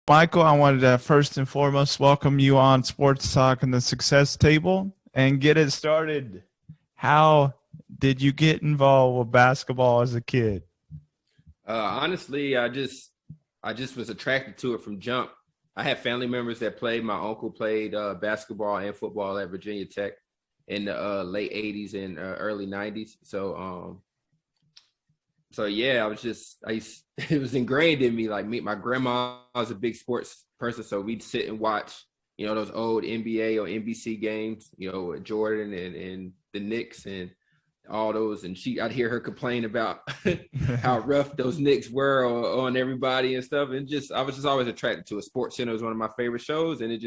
Michael, I wanted to first and foremost welcome you on Sports Talk and the Success Table and get it started. How did you get involved with basketball as a kid? Honestly, I just was attracted to it from jump. I had family members that played. My uncle played basketball and football at Virginia Tech in the late '80s and early '90s. So yeah, it was ingrained in me. Like my grandma was a big sports person, so we'd sit and watch, those old NBA or NBC games, with Jordan and the Knicks and all those. And I'd hear her complain about how rough those Knicks were on everybody and stuff. And I was just always attracted to it. Sports Center was one of my favorite shows, and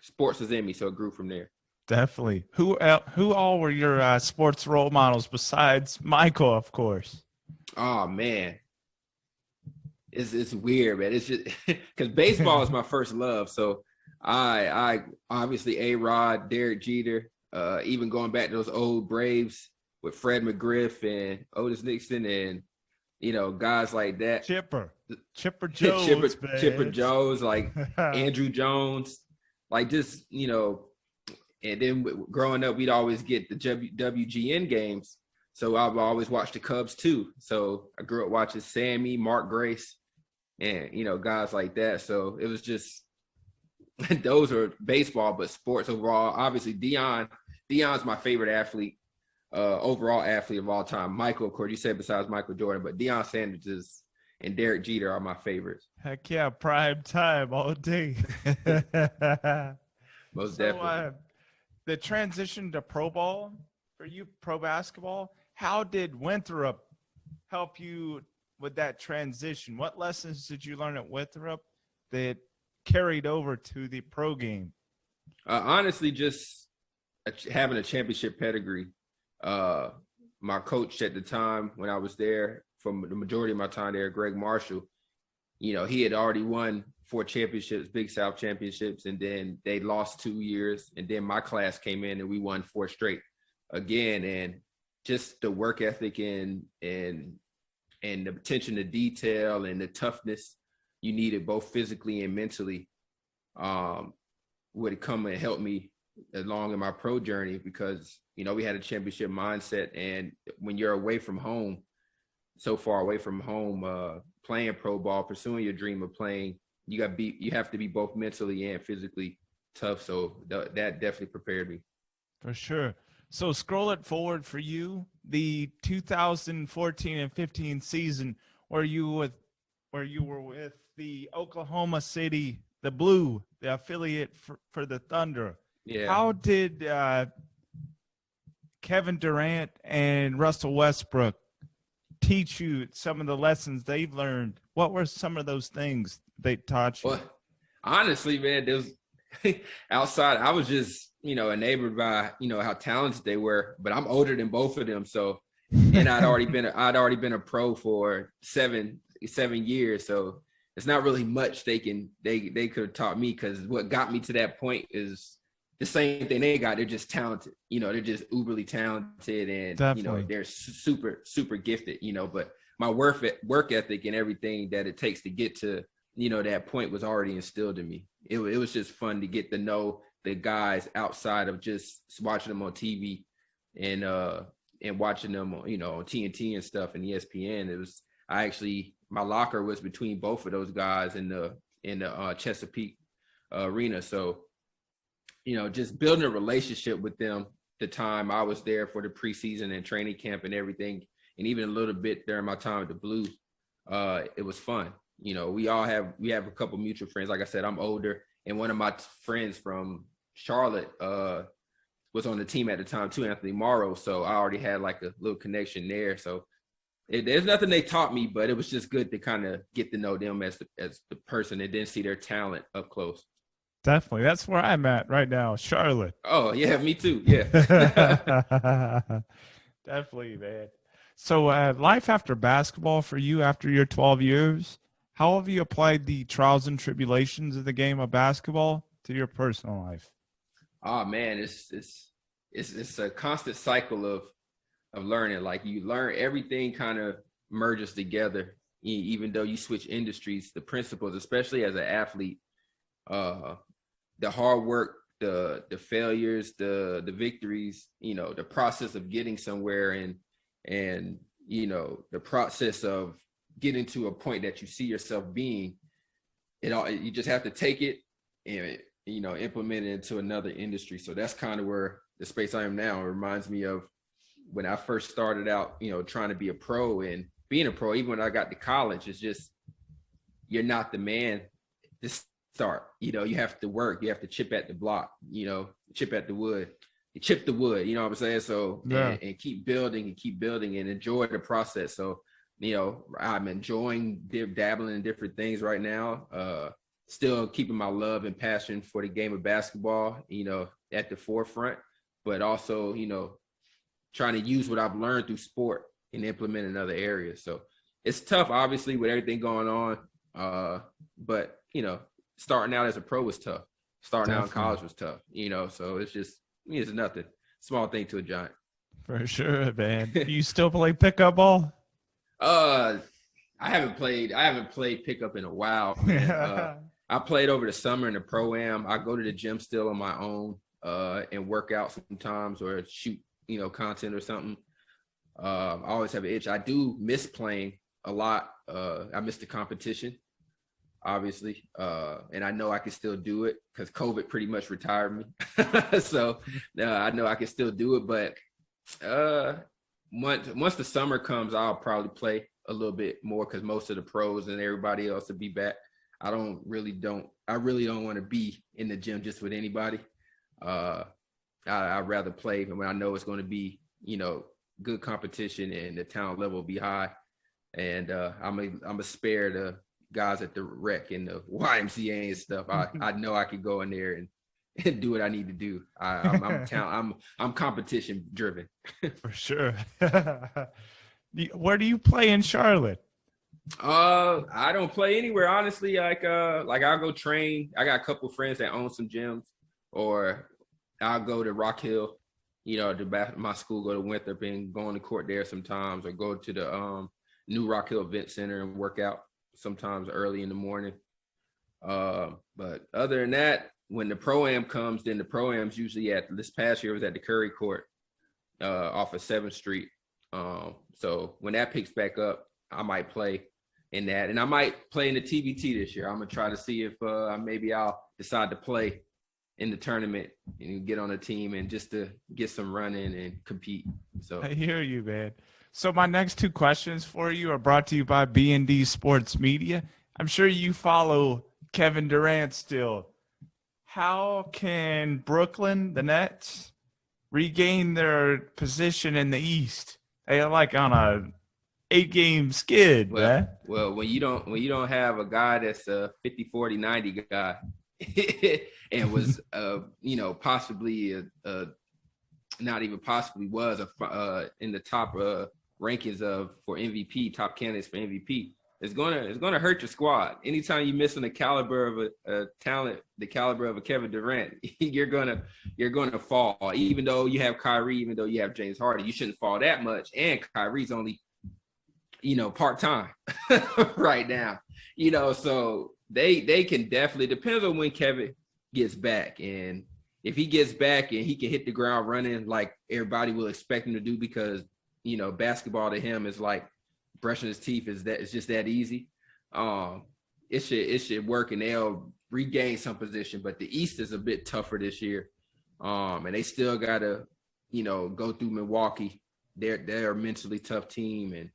sports was in me, so it grew from there. Definitely. Who all were your sports role models besides Michael, of course? Oh man, it's weird, man. It's just because baseball is my first love. So I obviously A-Rod, Derek Jeter, even going back to those old Braves with Fred McGriff and Otis Nixon and guys like that. Chipper Jones, Chipper Jones, like Andrew Jones, like just and then growing up, we'd always get the WGN games. So I've always watched the Cubs too. So I grew up watching Sammy, Mark Grace, and guys like that. So it was just those are baseball, but sports overall. Obviously, Deion's my favorite athlete, overall athlete of all time. Michael, of course, you said besides Michael Jordan, but Deion Sanders and Derek Jeter are my favorites. Heck yeah, prime time all day. Most definitely. The transition to pro ball for you, pro basketball, how did Winthrop help you with that transition? What lessons did you learn at Winthrop that carried over to the pro game? Honestly, just having a championship pedigree. My coach at the time when I was there, for the majority of my time there, Greg Marshall, he had already won 4 championships, Big South championships, and then they lost 2 years. And then my class came in and we won 4 straight again. And just the work ethic and the attention to detail and the toughness you needed both physically and mentally would come and help me along in my pro journey because, we had a championship mindset. And when you're away from home, so far away from home, playing pro ball, pursuing your dream of playing, you have to be both mentally and physically tough. So that definitely prepared me. For sure. So scroll it forward for you, the 2014 and 15 season where you were with the Oklahoma City, the Blue, the affiliate for the Thunder. Yeah. How did Kevin Durant and Russell Westbrook teach you some of the lessons they've learned? What were some of those things they taught you? Well, honestly, man, there's outside, I was just, enabled by, how talented they were, but I'm older than both of them. So, and I'd already been a pro for seven years. So it's not really much they could have taught me, because what got me to that point is the same thing they got. They're just talented, they're just uberly talented, and Definitely. they're super, super gifted, but my work ethic and everything that it takes to get to, that point was already instilled in me. It was just fun to get to know the guys outside of just watching them on TV and watching them, on TNT and stuff and ESPN. My locker was between both of those guys in the Chesapeake arena. So, just building a relationship with them the time I was there for the preseason and training camp and everything, and even a little bit during my time at the Blue, it was fun. We have a couple mutual friends. Like I said, I'm older, and one of my friends from Charlotte was on the team at the time too, Anthony Morrow. So I already had like a little connection there. So there's nothing they taught me, but it was just good to kind of get to know them as the person and then see their talent up close. Definitely. That's where I'm at right now, Charlotte. Oh, yeah, me too. Yeah. Definitely, man. So life after basketball for you after your 12 years, how have you applied the trials and tribulations of the game of basketball to your personal life? Oh man, it's a constant cycle of learning. Like you learn, everything kind of merges together even though you switch industries, the principles, especially as an athlete, the hard work, the failures, the victories, the process of getting somewhere, and the process of getting to a point that you see yourself being, you just have to take it and implement it into another industry. So that's kind of where the space I am now. It reminds me of when I first started out, trying to be a pro, and being a pro, even when I got to college, it's just, you're not the man to start. You have to work, you have to chip at the block, chip at the wood, you chip the wood, you know what I'm saying? So, yeah. and keep building and enjoy the process. So, I'm enjoying dabbling in different things right now. Still keeping my love and passion for the game of basketball, at the forefront, but also, trying to use what I've learned through sport and implement in other areas. So it's tough, obviously, with everything going on. But, starting out as a pro was tough. Starting out in college was tough, so it's nothing. Small thing to a giant. For sure, man. Do you still play pickup ball? I haven't played pickup in a while, man. I played over the summer in the pro-am. I go to the gym still on my own and work out sometimes, or shoot, content or something. I always have an itch. I do miss playing a lot. I miss the competition, obviously. And I know I can still do it because COVID pretty much retired me. So I know I can still do it. But once the summer comes, I'll probably play a little bit more because most of the pros and everybody else will be back. I really don't want to be in the gym just with anybody. I'd rather play when I know it's going to be, good competition and the talent level will be high. And I'm a spare the guys at the rec and the YMCA and stuff. I know I could go in there and do what I need to do. I'm competition driven. For sure. Where do you play in Charlotte? I don't play anywhere, honestly. Like I'll go train. I got a couple friends that own some gyms, or I'll go to Rock Hill, to my school, go to Winthrop and go on the court there sometimes, or go to the new Rock Hill Event Center and work out sometimes early in the morning. But other than that, when the pro-am comes, then the pro-am's usually this past year was at the Curry Court off of 7th Street. So when that picks back up, I might play in that, and I might play in the TBT this year. I'm gonna try to see if maybe I'll decide to play in the tournament and get on a team and just to get some running and compete. So I hear you, man. So my next two questions for you are brought to you by B&D Sports Media. I'm sure you follow Kevin Durant still. How can Brooklyn, the Nets, regain their position in the East? They are like on a 8-game skid, man. Well, when you don't have a guy that's a 50-40-90 guy and was possibly not even possibly was in the top rankings for MVP, top candidates for MVP, it's gonna hurt your squad. Anytime you miss on the caliber of a talent, the caliber of a Kevin Durant, you're gonna fall. Even though you have Kyrie, even though you have James Harden, you shouldn't fall that much. And Kyrie's only part-time right now, so they can definitely, depends on when Kevin gets back. And if he gets back and he can hit the ground running like everybody will expect him to do, because, basketball to him is like brushing his teeth, it's just that easy. It should work and they'll regain some position, but the East is a bit tougher this year. And they still gotta, go through Milwaukee. They're a mentally tough team,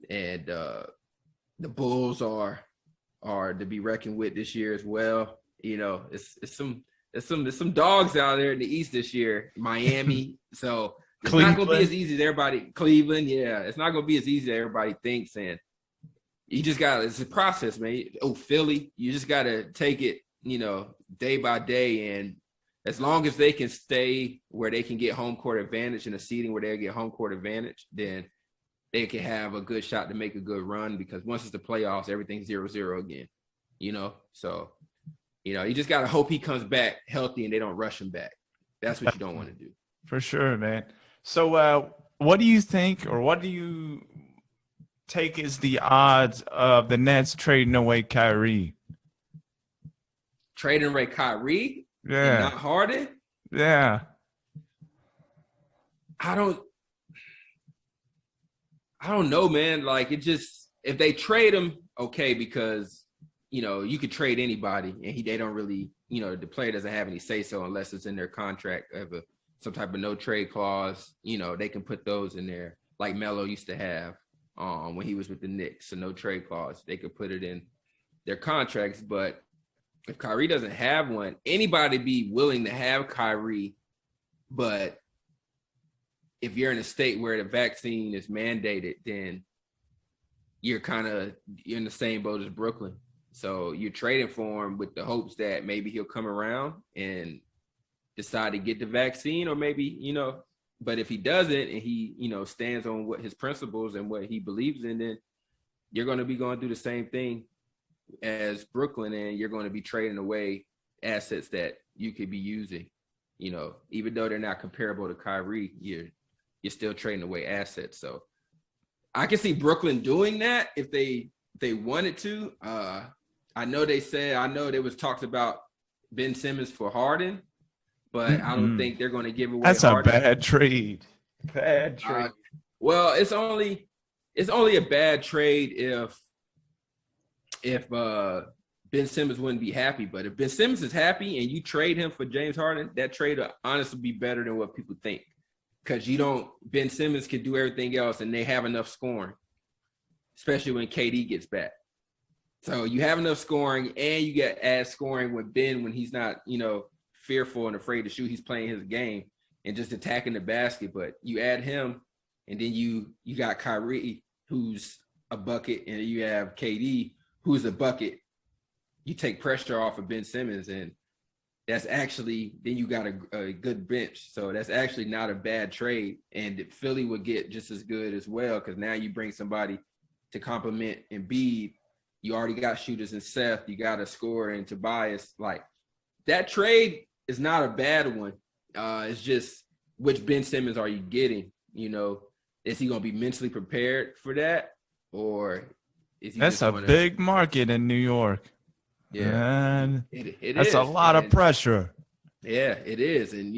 and the Bulls are to be reckoned with this year as well. It's some dogs out there in the East this year. Miami, so it's not going to be as easy as everybody. Cleveland, yeah, it's not going to be as easy as everybody thinks. And you just it's a process, man. Oh, Philly, you just got to take it, day by day. And as long as they can stay where they can get home court advantage in a seeding where they get home court advantage, then they can have a good shot to make a good run, because once it's the playoffs, everything's 0-0 again, So, you just got to hope he comes back healthy and they don't rush him back. That's what you don't want to do. For sure, man. So what do you think, or what do you take is the odds of the Nets trading away Kyrie? Trading away Kyrie and Yeah. not Harden? Yeah. I don't know, man. Like, it just, if they trade him, okay, because you could trade anybody, and they don't really, the player doesn't have any say so unless it's in their contract, have some type of no trade clause. They can put those in there, like Melo used to have when he was with the Knicks, a no trade clause. They could put it in their contracts. But if Kyrie doesn't have one, anybody be willing to have Kyrie. But if you're in a state where the vaccine is mandated, then you're in the same boat as Brooklyn. So you're trading for him with the hopes that maybe he'll come around and decide to get the vaccine, or maybe, but if he doesn't and he, stands on what his principles and what he believes in, then you're going to be going through the same thing as Brooklyn, and you're going to be trading away assets that you could be using, even though they're not comparable to Kyrie, you're still trading away assets. So I can see Brooklyn doing that if they wanted to. I know there was talks about Ben Simmons for Harden, but I don't think they're going to give away That's Harden. a bad trade. Bad trade. Well, it's only a bad trade if Ben Simmons wouldn't be happy. But if Ben Simmons is happy and you trade him for James Harden, that trade will honestly be better than what people think. Because Ben Simmons can do everything else, and they have enough scoring, especially when KD gets back. So you have enough scoring, and you get add scoring with Ben when he's not, fearful and afraid to shoot. He's playing his game and just attacking the basket. But you add him, and then you got Kyrie, who's a bucket, and you have KD, who's a bucket. You take pressure off of Ben Simmons, and that's actually, then you got a good bench. So that's actually not a bad trade. And Philly would get just as good as well, because now you bring somebody to complement Embiid. You already got shooters in Seth. You got a scorer in Tobias. Like, that trade is not a bad one. It's just, which Ben Simmons are you getting? Is he going to be mentally prepared for that? Or is he That's a big market in New York. Yeah, man. That's a lot of pressure. Yeah, it is. And,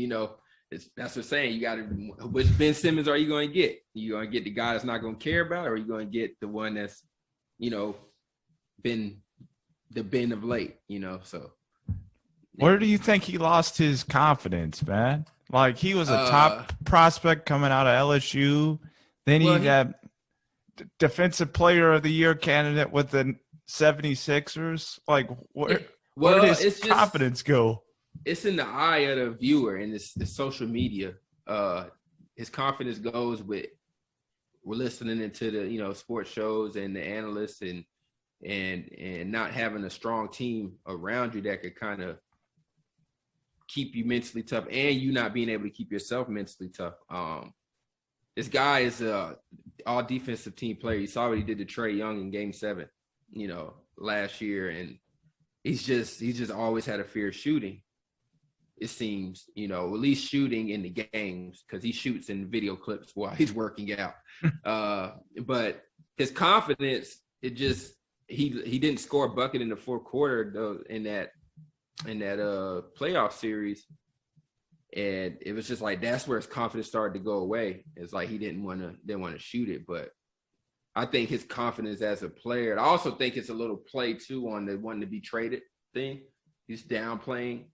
that's what I'm saying. You got to, which Ben Simmons are you going to get? You going to get the guy that's not going to care about, or are you going to get the one that's, been the Ben of late, so. Yeah. Where do you think he lost his confidence, man? Like, he was a top prospect coming out of LSU. Then he got defensive player of the year candidate with the 76ers. Like, where did his confidence go? It's in the eye of the viewer, and it's the social media. His confidence goes with, we're listening into the, sports shows and the analysts and not having a strong team around you that could kind of keep you mentally tough, and you not being able to keep yourself mentally tough. This guy is a all defensive team player. You saw what he did to Trae Young in Game 7, last year, and he's just always had a fear of shooting. It seems, at least shooting in the games, because he shoots in video clips while he's working out. But his confidence, he didn't score a bucket in the fourth quarter though in that playoff series, and it was just like, that's where his confidence started to go away. It's like he didn't want to shoot it. But I think his confidence as a player, I also think it's a little play too on the wanting to be traded thing. He's downplaying,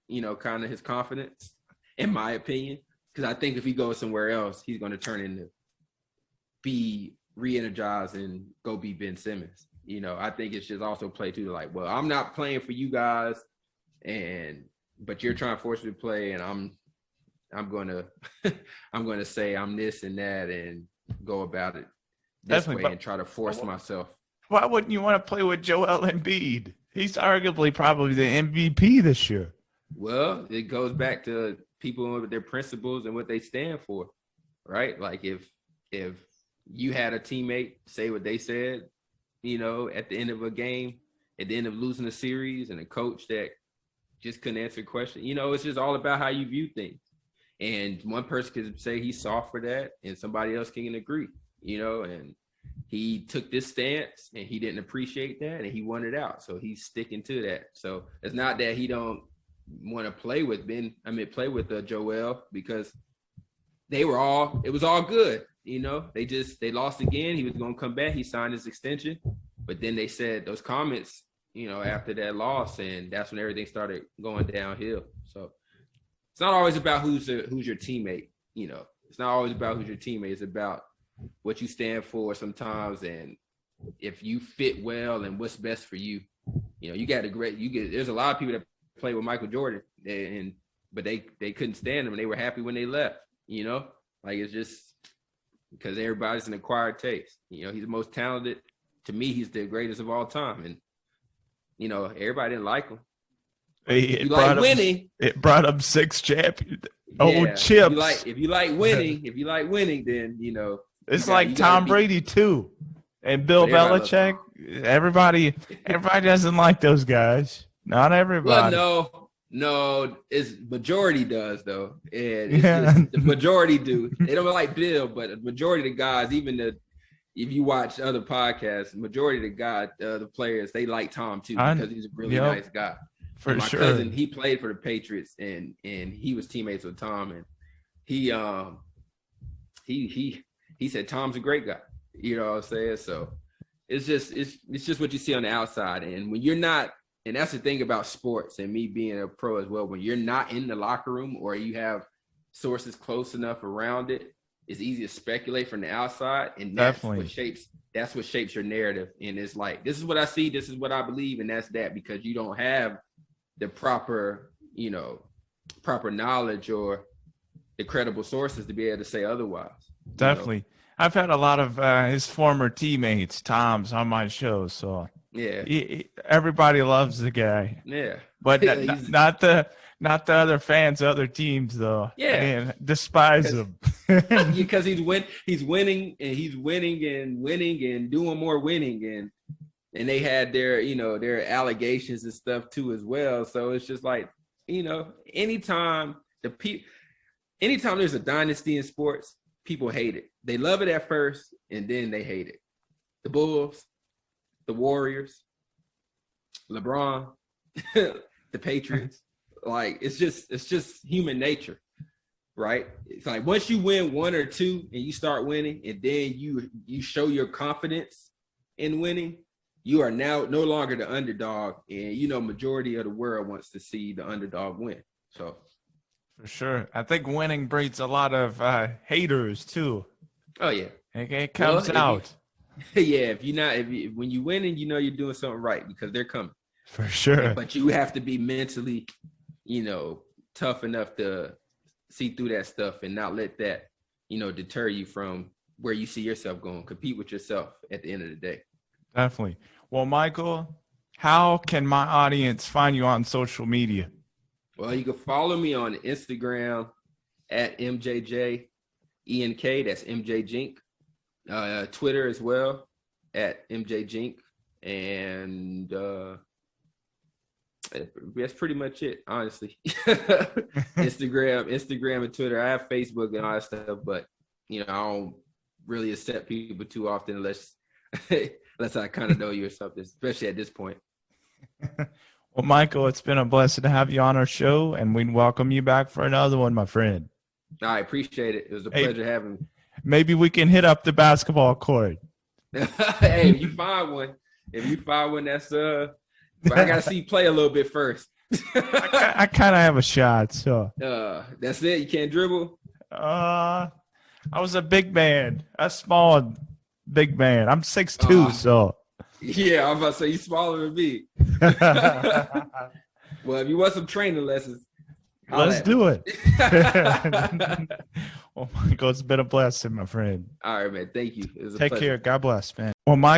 kind of his confidence, in my opinion, because I think if he goes somewhere else, he's going to turn into be re-energized and go be Ben Simmons. I think it's just also play too, like, well, I'm not playing for you guys, but you're trying to force me to play, and I'm going to say I'm this and that and go about it this way and try to force myself. Why wouldn't you want to play with Joel Embiid? He's arguably probably the MVP this year. Well, it goes back to people with their principles and what they stand for, right? Like, if you had a teammate say what they said, at the end of a game, at the end of losing a series, and a coach that just couldn't answer a question, it's just all about how you view things. And one person could say he's soft for that, and somebody else can agree, and he took this stance and he didn't appreciate that and he wanted out. So he's sticking to that. So it's not that he don't want to play with Joel, because it was all good. You know, they lost again. He was going to come back. He signed his extension, but then they said those comments, you know, after that loss, and that's when everything started going downhill. So it's not always about who's your teammate. You know, it's not always about who's your teammate. It's about what you stand for sometimes, and if you fit well and what's best for you. You know, there's a lot of people that play with Michael Jordan, but they couldn't stand him, and they were happy when they left. You know, like, it's just because everybody's an acquired taste. You know, he's the most talented. To me, he's the greatest of all time, and you know, everybody didn't like him. It brought up 6 champions. Chips. If you like winning, then you know. It's like Tom Brady too, and Bill Belichick. Everybody doesn't like those guys. Not everybody. Well, no, it's majority does though, and it's just, the majority do. They don't like Bill, but the majority of the guys, if you watch other podcasts, the majority of the guys, the players, they like Tom too, because he's a really nice guy. My cousin, he played for the Patriots, and he was teammates with Tom, and he said Tom's a great guy. You know what I'm saying? So it's just what you see on the outside, and when you're not, and that's the thing about sports and me being a pro as well. When you're not in the locker room or you have sources close enough around it, it's easy to speculate from the outside, and that's what shapes your narrative. And it's like, this is what I see, this is what I believe, and that's that, because you don't have the proper knowledge or the credible sources to be able to say otherwise. Definitely. You know? I've had a lot of his former teammates, Tom's, on my show, so yeah, everybody loves the guy. Yeah, but not the other fans, other teams though. Yeah, and despise him because he's winning and doing more winning, and they had their allegations and stuff too as well. So it's just like, you know, anytime there's a dynasty in sports, people hate it. They love it at first, and then they hate it. The Bulls, the Warriors, LeBron, the Patriots. Like, it's just human nature, right? It's like, once you win 1 or 2 and you start winning, and then you show your confidence in winning, you are now no longer the underdog, and you know, majority of the world wants to see the underdog win. So for sure, I think winning breeds a lot of haters too. Oh yeah, it comes out. When you winning, you know you're doing something right, because they're coming. For sure. But you have to be mentally, you know, tough enough to see through that stuff and not let that, you know, deter you from where you see yourself going. Compete with yourself at the end of the day. Definitely. Well, Michael, how can my audience find you on social media? Well, you can follow me on Instagram at MJJENK. That's MJ Jink. Twitter as well at MJ Jink. And that's pretty much it, honestly. Instagram and Twitter. I have Facebook and all that stuff, but you know, I don't really accept people too often unless I kind of know you or something, especially at this point. Well, Michael, it's been a blessing to have you on our show, and we welcome you back for another one, my friend. I appreciate it. It was a pleasure having me. Maybe we can hit up the basketball court. Hey, if you find one, that's but I gotta see you play a little bit first. I kind of have a shot, so. That's it. You can't dribble. I was a big man, a small big man. I'm 6'2", so. Yeah, I'm about to say you smaller than me. Well, if you want some training lessons, let's do it. Well, Michael, it's been a blessing, my friend. All right, man. Thank you. It was a Take pleasure. care. God bless, man. Well, Michael.